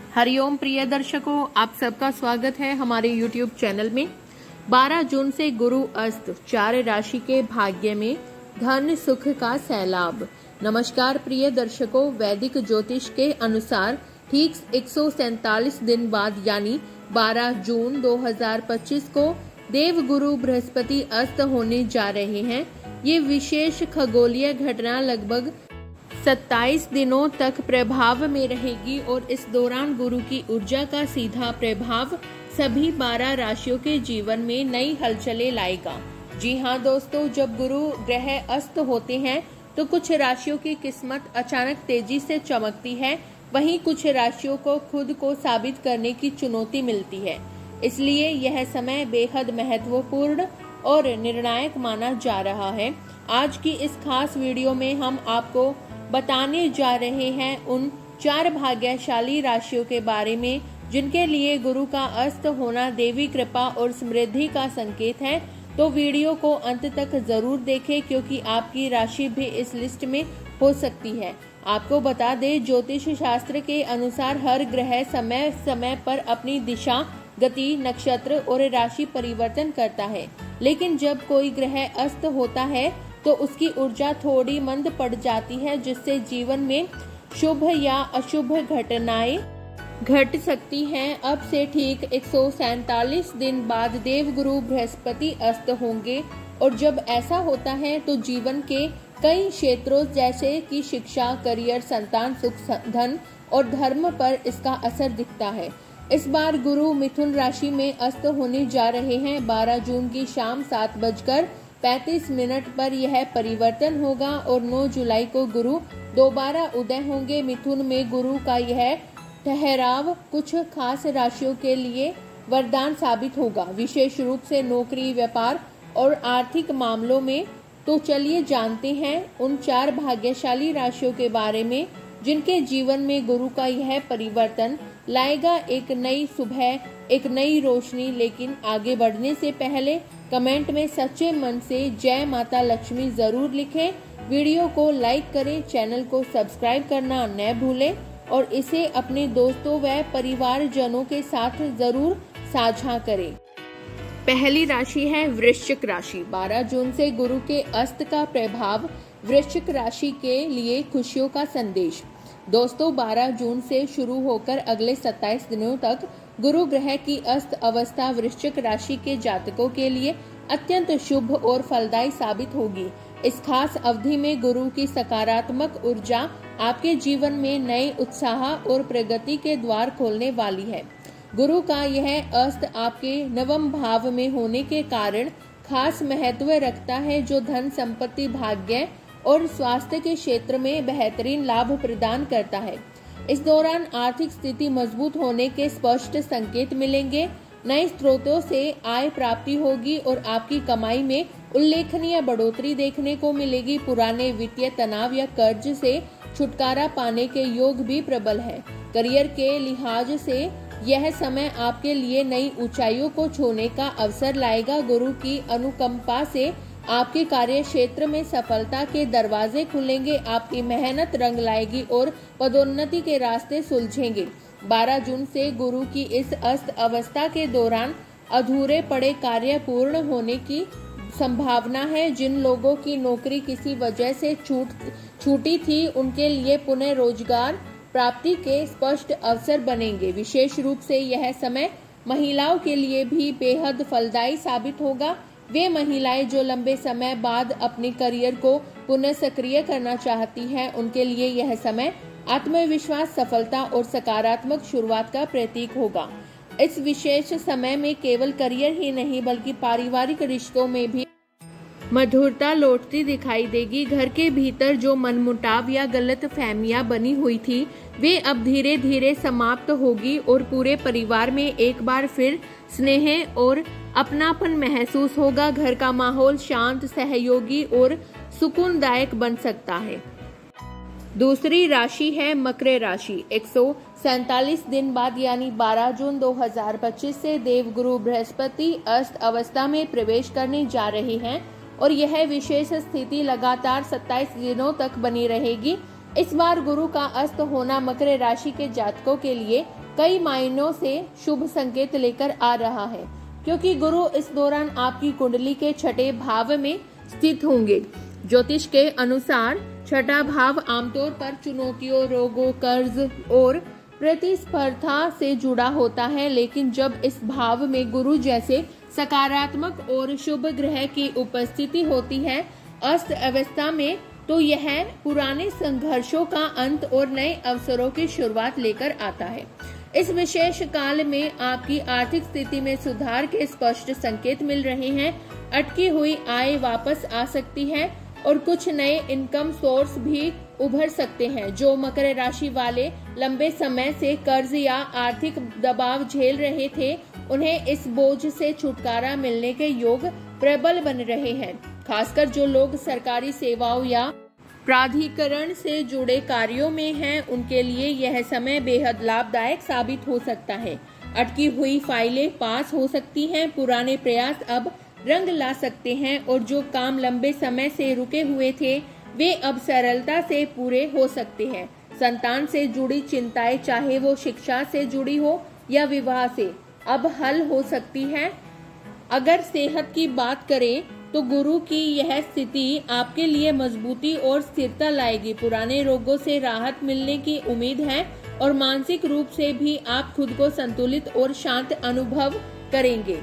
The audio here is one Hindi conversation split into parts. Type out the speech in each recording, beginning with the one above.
हरिओम प्रिय दर्शकों, आप सबका स्वागत है हमारे YouTube चैनल में। 12 जून से गुरु अस्त 4 राशि के भाग्य में धन सुख का सैलाब। नमस्कार प्रिय दर्शकों, वैदिक ज्योतिष के अनुसार ठीक 147 दिन बाद यानी 12 जून 2025 को देव गुरु बृहस्पति अस्त होने जा रहे हैं। ये विशेष खगोलीय घटना लगभग 27 दिनों तक प्रभाव में रहेगी और इस दौरान गुरु की ऊर्जा का सीधा प्रभाव सभी 12 राशियों के जीवन में नई हलचलें लाएगा। जी हाँ दोस्तों, जब गुरु ग्रह अस्त होते हैं तो कुछ राशियों की किस्मत अचानक तेजी से चमकती है, वहीं कुछ राशियों को खुद को साबित करने की चुनौती मिलती है। इसलिए यह समय बेहद महत्वपूर्ण और निर्णायक माना जा रहा है। आज की इस खास वीडियो में हम आपको बताने जा रहे हैं उन 4 भाग्यशाली राशियों के बारे में जिनके लिए गुरु का अस्त होना देवी कृपा और समृद्धि का संकेत है। तो वीडियो को अंत तक जरूर देखें क्योंकि आपकी राशि भी इस लिस्ट में हो सकती है। आपको बता दें, ज्योतिष शास्त्र के अनुसार हर ग्रह समय समय पर अपनी दिशा, गति, नक्षत्र और राशि परिवर्तन करता है, लेकिन जब कोई ग्रह अस्त होता है तो उसकी ऊर्जा थोड़ी मंद पड़ जाती है, जिससे जीवन में शुभ या अशुभ घटनाएं घट सकती हैं। अब से ठीक 147 दिन बाद देवगुरु बृहस्पति अस्त होंगे और जब ऐसा होता है तो जीवन के कई क्षेत्रों जैसे कि शिक्षा, करियर, संतान, सुख, धन और धर्म पर इसका असर दिखता है। इस बार गुरु मिथुन राशि में अस्त होने जा रहे हैं। 12 जून की शाम 7:35 पर यह परिवर्तन होगा और 9 जुलाई को गुरु दोबारा उदय होंगे। मिथुन में गुरु का यह ठहराव कुछ खास राशियों के लिए वरदान साबित होगा, विशेष रूप से नौकरी, व्यापार और आर्थिक मामलों में। तो चलिए जानते हैं उन 4 भाग्यशाली राशियों के बारे में जिनके जीवन में गुरु का यह परिवर्तन लाएगा एक नई सुबह, एक नई रोशनी। लेकिन आगे बढ़ने से पहले कमेंट में सच्चे मन से जय माता लक्ष्मी जरूर लिखें, वीडियो को लाइक करें, चैनल को सब्सक्राइब करना न भूलें और इसे अपने दोस्तों व परिवारजनों के साथ जरूर साझा करें। पहली राशि है वृश्चिक राशि। 12 जून से गुरु के अस्त का प्रभाव वृश्चिक राशि के लिए खुशियों का संदेश। दोस्तों, 12 जून से शुरू होकर अगले 27 दिनों तक गुरु ग्रह की अस्त अवस्था वृश्चिक राशि के जातकों के लिए अत्यंत शुभ और फलदायी साबित होगी। इस खास अवधि में गुरु की सकारात्मक ऊर्जा आपके जीवन में नए उत्साह और प्रगति के द्वार खोलने वाली है। गुरु का यह अस्त आपके नवम भाव में होने के कारण खास महत्व रखता है, जो धन, संपत्ति, भाग्य और स्वास्थ्य के क्षेत्र में बेहतरीन लाभ प्रदान करता है। इस दौरान आर्थिक स्थिति मजबूत होने के स्पष्ट संकेत मिलेंगे। नए स्रोतों से आय प्राप्ति होगी और आपकी कमाई में उल्लेखनीय बढ़ोतरी देखने को मिलेगी। पुराने वित्तीय तनाव या कर्ज से छुटकारा पाने के योग भी प्रबल है। करियर के लिहाज से यह समय आपके लिए नई ऊंचाइयों को छूने का अवसर लाएगा। गुरु की अनुकंपा से आपके कार्य क्षेत्र में सफलता के दरवाजे खुलेंगे, आपकी मेहनत रंग लाएगी और पदोन्नति के रास्ते सुलझेंगे। 12 जून से गुरु की इस अस्त अवस्था के दौरान अधूरे पड़े कार्य पूर्ण होने की संभावना है। जिन लोगों की नौकरी किसी वजह से छूटी थी, उनके लिए पुनः रोजगार प्राप्ति के स्पष्ट अवसर बनेंगे। विशेष रूप से यह समय महिलाओं के लिए भी बेहद फलदायी साबित होगा। वे महिलाएं जो लंबे समय बाद अपने करियर को पुनः सक्रिय करना चाहती हैं, उनके लिए यह समय आत्मविश्वास, सफलता और सकारात्मक शुरुआत का प्रतीक होगा। इस विशेष समय में केवल करियर ही नहीं बल्कि पारिवारिक रिश्तों में भी मधुरता लौटती दिखाई देगी। घर के भीतर जो मनमुटाव या गलत फहमियां बनी हुई थी, वे अब धीरे धीरे समाप्त होगी और पूरे परिवार में एक बार फिर स्नेह और अपनापन महसूस होगा। घर का माहौल शांत, सहयोगी और सुकूनदायक बन सकता है। दूसरी राशि है मकर राशि। 147 दिन बाद यानी 12 जून 2025 से देवगुरु बृहस्पति अस्त अवस्था में प्रवेश करने जा रहे हैं और यह विशेष स्थिति लगातार 27 दिनों तक बनी रहेगी। इस बार गुरु का अस्त होना मकर राशि के जातकों के लिए कई मायनों से शुभ संकेत लेकर आ रहा है, क्योंकि गुरु इस दौरान आपकी कुंडली के छठे भाव में स्थित होंगे। ज्योतिष के अनुसार छठा भाव आमतौर पर चुनौतियों, रोगों, कर्ज और प्रतिस्पर्धा से जुड़ा होता है, लेकिन जब इस भाव में गुरु जैसे सकारात्मक और शुभ ग्रह की उपस्थिति होती है अस्त अवस्था में, तो यह पुराने संघर्षों का अंत और नए अवसरों की शुरुआत लेकर आता है। इस विशेष काल में आपकी आर्थिक स्थिति में सुधार के स्पष्ट संकेत मिल रहे हैं। अटकी हुई आय वापस आ सकती है और कुछ नए इनकम सोर्स भी उभर सकते हैं। जो मकर राशि वाले लंबे समय से कर्ज या आर्थिक दबाव झेल रहे थे, उन्हें इस बोझ से छुटकारा मिलने के योग प्रबल बन रहे हैं। खासकर जो लोग सरकारी सेवाओं या प्राधिकरण से जुड़े कार्यों में हैं, उनके लिए यह समय बेहद लाभदायक साबित हो सकता है। अटकी हुई फाइलें पास हो सकती हैं, पुराने प्रयास अब रंग ला सकते हैं और जो काम लंबे समय से रुके हुए थे वे अब सरलता से पूरे हो सकते हैं। संतान से जुड़ी चिंताएं, चाहे वो शिक्षा से जुड़ी हो या विवाह से, अब हल हो सकती है। अगर सेहत की बात करें तो गुरु की यह स्थिति आपके लिए मजबूती और स्थिरता लाएगी। पुराने रोगों से राहत मिलने की उम्मीद है और मानसिक रूप से भी आप खुद को संतुलित और शांत अनुभव करेंगे।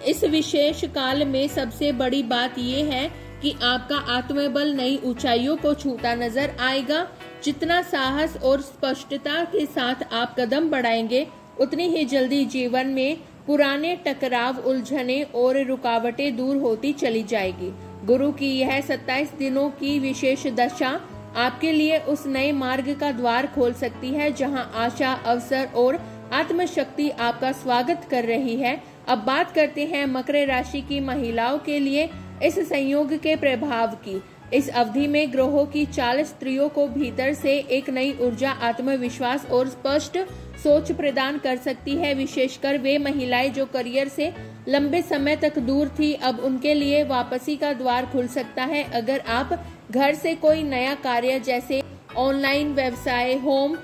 इस विशेष काल में सबसे बड़ी बात यह है कि आपका आत्मबल नई ऊंचाइयों को छूता नजर आएगा। जितना साहस और स्पष्टता के साथ आप कदम बढ़ाएंगे, उतनी ही जल्दी जीवन में पुराने टकराव, उलझने और रुकावटें दूर होती चली जाएगी। गुरु की यह 27 दिनों की विशेष दशा आपके लिए उस नए मार्ग का द्वार खोल सकती है जहां आशा, अवसर और आत्मशक्ति आपका स्वागत कर रही है। अब बात करते हैं मकर राशि की महिलाओं के लिए इस संयोग के प्रभाव की। इस अवधि में ग्रहों की चाल स्त्रियों को भीतर से एक नई ऊर्जा, आत्मविश्वास और स्पष्ट सोच प्रदान कर सकती है। विशेषकर वे महिलाएं जो करियर से लंबे समय तक दूर थी, अब उनके लिए वापसी का द्वार खुल सकता है। अगर आप घर से कोई नया कार्य जैसे ऑनलाइन व्यवसाय, होम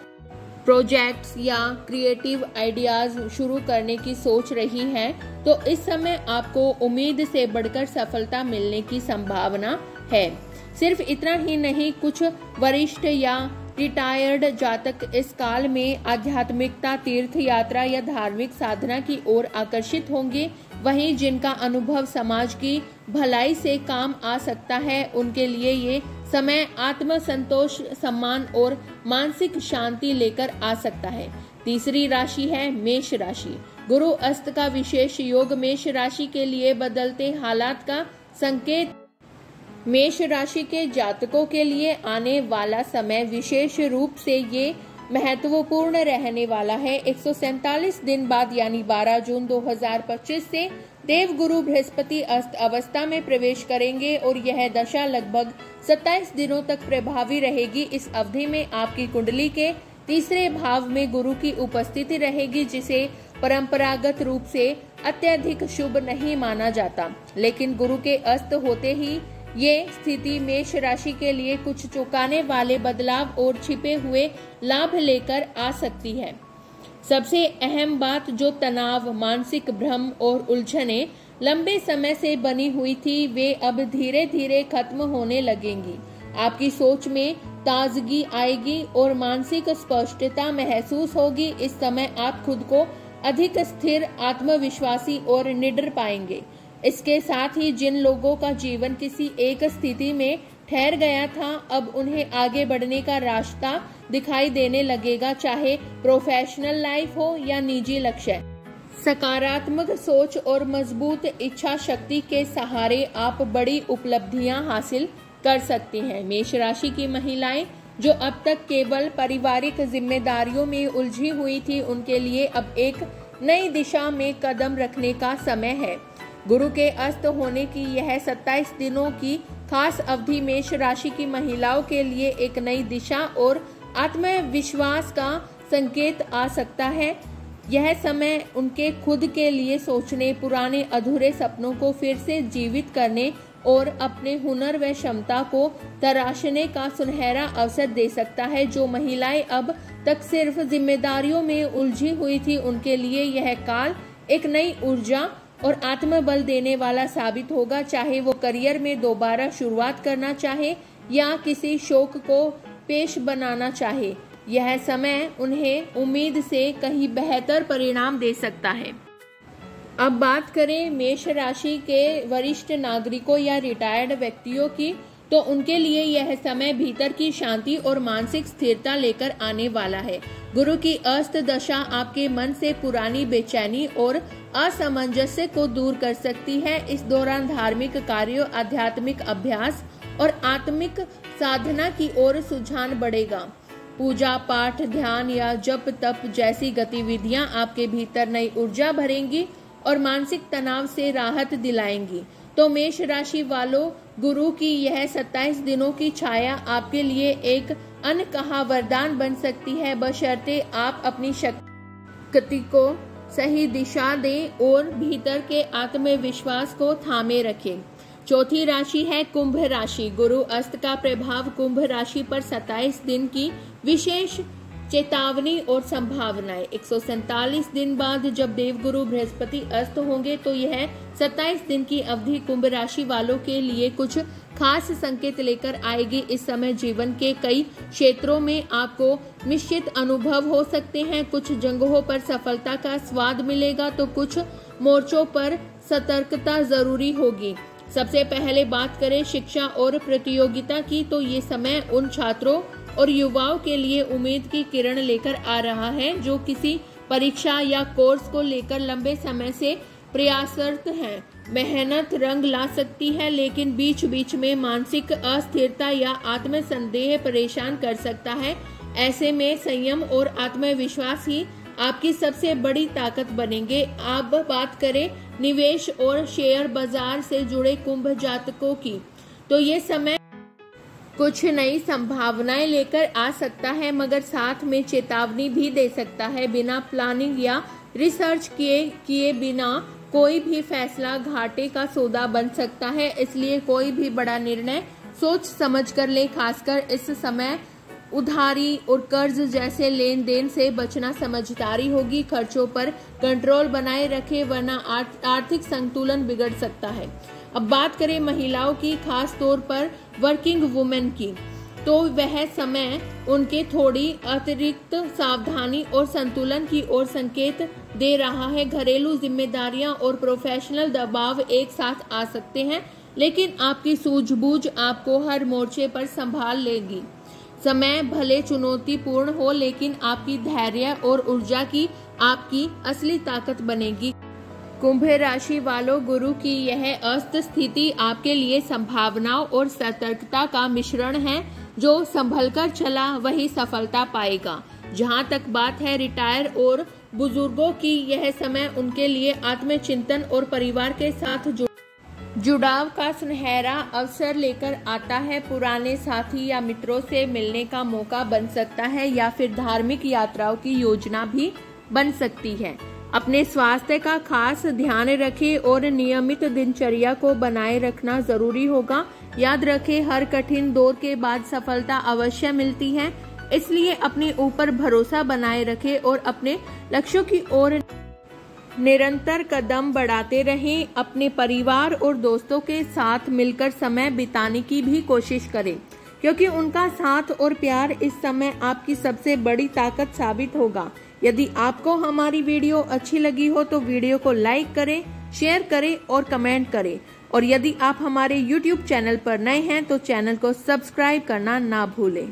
प्रोजेक्ट्स या क्रिएटिव आइडियाज शुरू करने की सोच रही हैं, तो इस समय आपको उम्मीद से बढ़कर सफलता मिलने की संभावना है। सिर्फ इतना ही नहीं, कुछ वरिष्ठ या रिटायर्ड जातक इस काल में आध्यात्मिकता, तीर्थ यात्रा या धार्मिक साधना की ओर आकर्षित होंगे। वहीं जिनका अनुभव समाज की भलाई से काम आ सकता है, उनके लिए ये समय आत्म संतोष, सम्मान और मानसिक शांति लेकर आ सकता है। तीसरी राशि है मेष राशि। गुरु अस्त का विशेष योग मेष राशि के लिए बदलते हालात का संकेत। मेष राशि के जातकों के लिए आने वाला समय विशेष रूप से ये महत्वपूर्ण रहने वाला है। 147 दिन बाद यानी 12 जून 2025 से देवगुरु बृहस्पति अस्त अवस्था में प्रवेश करेंगे और यह दशा लगभग 27 दिनों तक प्रभावी रहेगी। इस अवधि में आपकी कुंडली के तीसरे भाव में गुरु की उपस्थिति रहेगी, जिसे परंपरागत रूप से अत्यधिक शुभ नहीं माना जाता, लेकिन गुरु के अस्त होते ही ये स्थिति मेष राशि के लिए कुछ चौंकाने वाले बदलाव और छिपे हुए लाभ लेकर आ सकती है। सबसे अहम बात, जो तनाव, मानसिक भ्रम और उलझने लंबे समय से बनी हुई थी, वे अब धीरे धीरे खत्म होने लगेंगी। आपकी सोच में ताजगी आएगी और मानसिक स्पष्टता महसूस होगी। इस समय आप खुद को अधिक स्थिर, आत्मविश्वासी और निडर पाएंगे। इसके साथ ही जिन लोगों का जीवन किसी एक स्थिति में ठहर गया था, अब उन्हें आगे बढ़ने का रास्ता दिखाई देने लगेगा, चाहे प्रोफेशनल लाइफ हो या निजी लक्ष्य। सकारात्मक सोच और मजबूत इच्छा शक्ति के सहारे आप बड़ी उपलब्धियां हासिल कर सकती हैं। मेष राशि की महिलाएं जो अब तक केवल पारिवारिक जिम्मेदारियों में उलझी हुई थी, उनके लिए अब एक नई दिशा में कदम रखने का समय है। गुरु के अस्त होने की यह 27 दिनों की खास अवधि मेष राशि की महिलाओं के लिए एक नई दिशा और आत्मविश्वास का संकेत आ सकता है। यह समय उनके खुद के लिए सोचने, पुराने अधूरे सपनों को फिर से जीवित करने और अपने हुनर व क्षमता को तराशने का सुनहरा अवसर दे सकता है। जो महिलाएं अब तक सिर्फ जिम्मेदारियों में उलझी हुई थी, उनके लिए यह काल एक नई ऊर्जा और आत्मबल देने वाला साबित होगा। चाहे वो करियर में दोबारा शुरुआत करना चाहे या किसी शौक को पेश बनाना चाहे, यह समय उन्हें उम्मीद से कहीं बेहतर परिणाम दे सकता है। अब बात करें मेष राशि के वरिष्ठ नागरिकों या रिटायर्ड व्यक्तियों की, तो उनके लिए यह समय भीतर की शांति और मानसिक स्थिरता लेकर आने वाला है। गुरु की अस्त दशा आपके मन से पुरानी बेचैनी और असमंजस्य को दूर कर सकती है। इस दौरान धार्मिक कार्यों, आध्यात्मिक अभ्यास और आत्मिक साधना की ओर रुझान बढ़ेगा। पूजा पाठ, ध्यान या जप तप जैसी गतिविधियां आपके भीतर नई ऊर्जा भरेंगी और मानसिक तनाव से राहत दिलाएंगी। तो मेष राशि वालों, गुरु की यह 27 दिनों की छाया आपके लिए एक अनकहा वरदान बन सकती है, बशर्ते आप अपनी शक्ति को सही दिशा दें और भीतर के आत्मविश्वास को थामे रखें। चौथी राशि है कुंभ राशि। गुरु अस्त का प्रभाव कुंभ राशि पर 27 दिन की विशेष चेतावनी और संभावनाएं। 147 दिन बाद जब देवगुरु बृहस्पति अस्त होंगे, तो यह 27 दिन की अवधि कुंभ राशि वालों के लिए कुछ खास संकेत लेकर आएगी। इस समय जीवन के कई क्षेत्रों में आपको मिश्रित अनुभव हो सकते हैं। कुछ जगहों पर सफलता का स्वाद मिलेगा, तो कुछ मोर्चों पर सतर्कता जरूरी होगी। सबसे पहले बात करें शिक्षा और प्रतियोगिता की, तो ये समय उन छात्रों और युवाओं के लिए उम्मीद की किरण लेकर आ रहा है जो किसी परीक्षा या कोर्स को लेकर लंबे समय से प्रयासरत हैं। मेहनत रंग ला सकती है, लेकिन बीच बीच में मानसिक अस्थिरता या आत्मसंदेह परेशान कर सकता है। ऐसे में संयम और आत्मविश्वास ही आपकी सबसे बड़ी ताकत बनेंगे। अब बात करें निवेश और शेयर बाजार से जुड़े कुंभ जातकों की, तो ये समय कुछ नई संभावनाएं लेकर आ सकता है, मगर साथ में चेतावनी भी दे सकता है। बिना प्लानिंग या रिसर्च किए बिना कोई भी फैसला घाटे का सौदा बन सकता है, इसलिए कोई भी बड़ा निर्णय सोच समझ कर ले। खासकर इस समय उधारी और कर्ज जैसे लेन देन से बचना समझदारी होगी। खर्चों पर कंट्रोल बनाए रखें, वरना आर्थिक संतुलन बिगड़ सकता है। अब बात करें महिलाओं की, खास तौर पर वर्किंग वुमेन की, तो वह समय उनके थोड़ी अतिरिक्त सावधानी और संतुलन की ओर संकेत दे रहा है। घरेलू जिम्मेदारियां और प्रोफेशनल दबाव एक साथ आ सकते हैं, लेकिन आपकी सूझबूझ आपको हर मोर्चे पर संभाल लेगी। समय भले चुनौतीपूर्ण हो, लेकिन आपकी धैर्य और ऊर्जा की आपकी असली ताकत बनेगी। कुंभ राशि वालों, गुरु की यह अस्त स्थिति आपके लिए संभावनाओं और सतर्कता का मिश्रण है। जो संभलकर चला वही सफलता पाएगा। जहां तक बात है रिटायर और बुजुर्गों की, यह समय उनके लिए आत्मचिंतन और परिवार के साथ जुड़ाव का सुनहरा अवसर लेकर आता है। पुराने साथी या मित्रों से मिलने का मौका बन सकता है, या फिर धार्मिक यात्राओं की योजना भी बन सकती है। अपने स्वास्थ्य का खास ध्यान रखें और नियमित दिनचर्या को बनाए रखना जरूरी होगा। याद रखें, हर कठिन दौर के बाद सफलता अवश्य मिलती है, इसलिए अपने ऊपर भरोसा बनाए रखें और अपने लक्ष्यों की ओर निरंतर कदम बढ़ाते रहें। अपने परिवार और दोस्तों के साथ मिलकर समय बिताने की भी कोशिश करें, क्योंकि उनका साथ और प्यार इस समय आपकी सबसे बड़ी ताकत साबित होगा। यदि आपको हमारी वीडियो अच्छी लगी हो तो वीडियो को लाइक करें, शेयर करें और कमेंट करें। और यदि आप हमारे YouTube चैनल पर नए हैं तो चैनल को सब्सक्राइब करना ना भूलें।